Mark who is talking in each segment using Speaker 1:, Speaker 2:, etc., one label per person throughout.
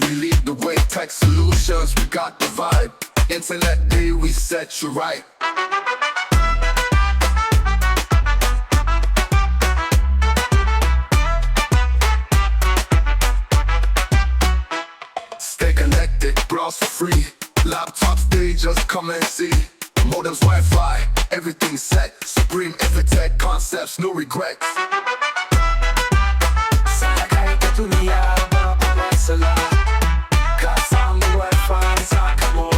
Speaker 1: We lead the way, tech solutions, we got the vibe. Internet day, we set you right. Stay connected, browse for free. Laptops, they just come and see. Modems, Wi-Fi, everything set. Supreme Effitech concepts, no regrets.
Speaker 2: Sana kahit dunia mapapasala, kasama Wi-Fi sa kamo.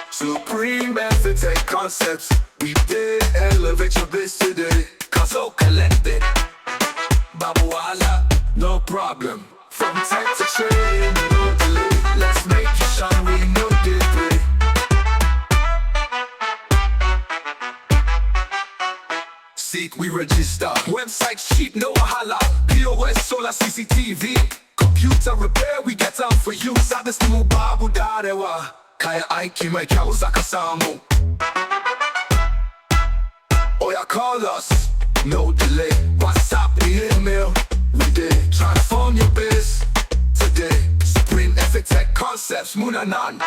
Speaker 1: Supreme Effitech concepts, we did elevate your biz today. Kaso collected, babawala, no problem. From tech to trade, no delay. Let's make you shine, we know delay. Seek, we register. Website cheap, no wahala. POS, solar, CCTV. Computer repair, we get out for you. Sabes mo babu darewa. Kaya aiki may kausa kasamo. Oya, call us, no delay. WhatsApp, email, we did. Transform your biz today. Supreme Effitech concepts, munanan.